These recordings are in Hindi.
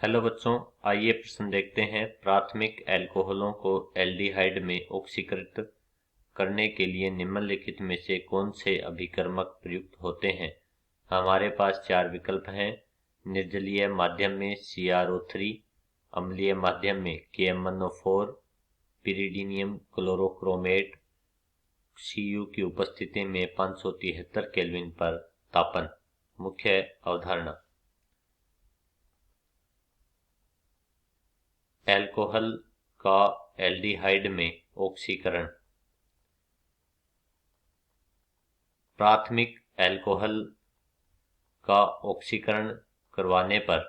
हेलो बच्चों, आइए प्रश्न देखते हैं। प्राथमिक अल्कोहलों को एल्डिहाइड में ऑक्सीकृत करने के लिए निम्नलिखित में से कौन से अभिकर्मक प्रयुक्त होते हैं। हमारे पास चार विकल्प हैं। निर्जलीय माध्यम में CrO3, अम्लीय माध्यम में KMnO4, पिरिडीनियम क्लोरोक्रोमेट Cu की उपस्थिति में 573 केल्विन पर तापन। मुख्य अवधारणा: अल्कोहल का एल्डिहाइड में ऑक्सीकरण। प्राथमिक अल्कोहल का ऑक्सीकरण करवाने पर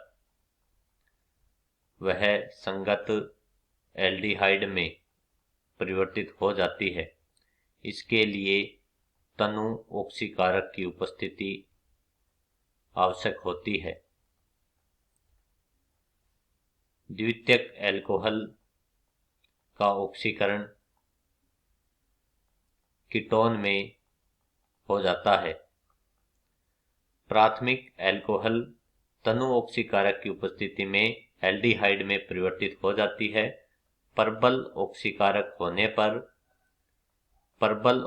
वह संगत एल्डिहाइड में परिवर्तित हो जाती है। इसके लिए तनु ऑक्सीकारक की उपस्थिति आवश्यक होती है। द्वितीयक अल्कोहल का ऑक्सीकरण कीटोन में हो जाता है। प्राथमिक अल्कोहल तनु ऑक्सीकारक की उपस्थिति में एल्डिहाइड में परिवर्तित हो जाती है। प्रबल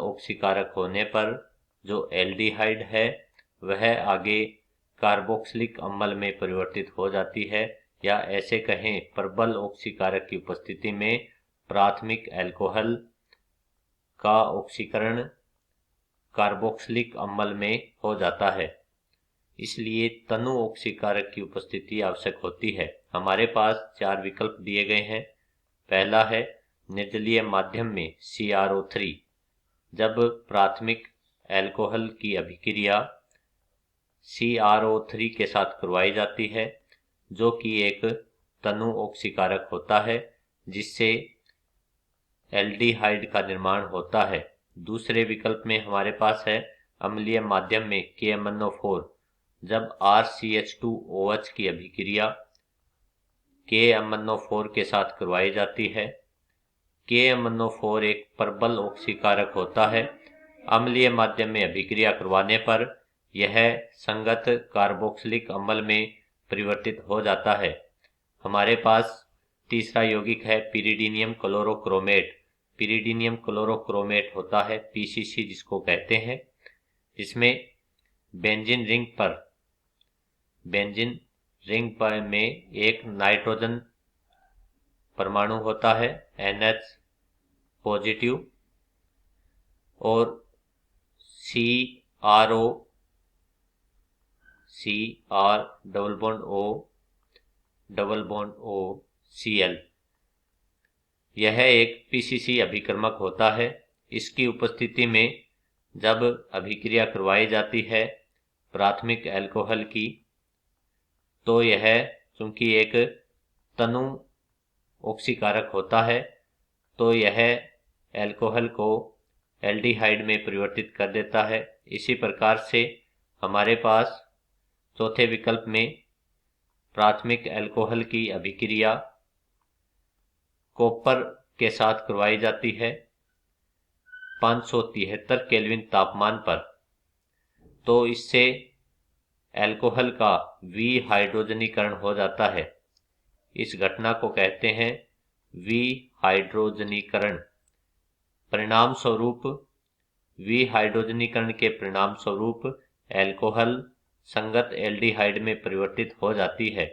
ऑक्सीकारक होने पर जो एल्डिहाइड है वह आगे कार्बोक्सिलिक अम्ल में परिवर्तित हो जाती है, या ऐसे कहें प्रबल ऑक्सीकारक की उपस्थिति में प्राथमिक अल्कोहल का ऑक्सीकरण कार्बोक्सिलिक अम्ल में हो जाता है। इसलिए तनु ऑक्सीकारक की उपस्थिति आवश्यक होती है। हमारे पास चार विकल्प दिए गए हैं। पहला है निर्जलीय माध्यम में CrO3। जब प्राथमिक अल्कोहल की अभिक्रिया CrO3 के साथ करवाई जाती है, जो कि एक तनु ऑक्सीकारक होता है, जिससे एल्डिहाइड का निर्माण होता है। दूसरे विकल्प में हमारे पास है अम्लीय माध्यम में KMnO4। जब RCH2OH की अभिक्रिया KMnO4 के साथ करवाई जाती है। KMnO4 एक प्रबल ऑक्सीकारक होता है। अम्लीय माध्यम में अभिक्रिया करवाने पर यह संगत कार्बोक्सिलिक अम्ल में परिवर्तित हो जाता है। हमारे पास तीसरा यौगिक है पिरिडीनियम क्लोरोक्रोमेट। पिरिडीनियम क्लोरोक्रोमेट होता है PCC जिसको कहते हैं। इसमें बेंजीन रिंग पर में एक नाइट्रोजन परमाणु होता है NH पॉजिटिव, और CR double bond O Cl। यह एक PCC अभिकर्मक होता है। इसकी उपस्थिति में जब अभिक्रिया करवाई जाती है प्राथमिक अल्कोहल की, तो यह चूंकि एक तनु ऑक्सीकारक होता है, तो यह अल्कोहल को एल्डिहाइड में परिवर्तित कर देता है। इसी प्रकार से हमारे पास चौथे विकल्प में प्राथमिक अल्कोहल की अभिक्रिया कॉपर के साथ करवाई जाती है 573 केल्विन तापमान पर, तो इससे अल्कोहल का विहाइड्रोजनीकरण हो जाता है। इस घटना को कहते हैं विहाइड्रोजनीकरण। विहाइड्रोजनीकरण के परिणाम स्वरूप अल्कोहल संगत एल्डिहाइड में परिवर्तित हो जाती है।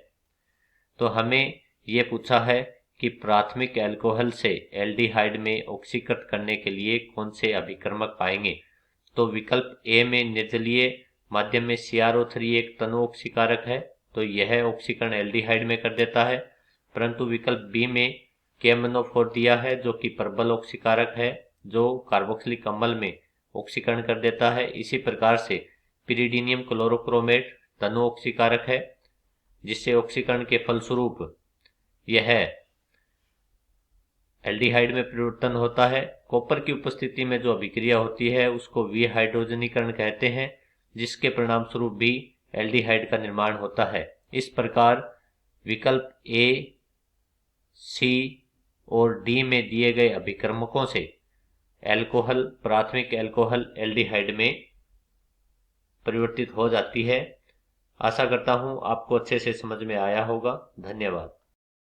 तो हमें ये पूछा है कि प्राथमिक अल्कोहल से एल्डिहाइड में ऑक्सीकृत करने के लिए कौन से अभिकर्मक पाएंगे। तो विकल्प ए में निर्जलीय माध्यम में CrO3 एक तनु ऑक्सीकारक है, तो यह ऑक्सीकरण एल्डिहाइड में कर देता है। परंतु विकल्प बी में KMnO4 दिया है, जो कि प्रबल ऑक्सीकारक है, जो कार्बोक्सिलिक अम्ल में ऑक्सीकरण कर देता है। इसी प्रकार से पिरिडीनियम क्लोरोक्रोमेट तनु ऑक्सीकारक है, जिससे ऑक्सीकरण के फलस्वरूप यह एल्डिहाइड में परिवर्तन होता है। कॉपर की उपस्थिति में जो अभिक्रिया होती है उसको विहाइड्रोजनीकरण कहते हैं, जिसके परिणाम स्वरूप भी एल्डिहाइड का निर्माण होता है। इस प्रकार विकल्प ए, सी और डी में दिए गए अभिकर्मकों से प्राथमिक अल्कोहल एल्डिहाइड में परिवर्तित हो जाती है। आशा करता हूँ आपको अच्छे से समझ में आया होगा। धन्यवाद।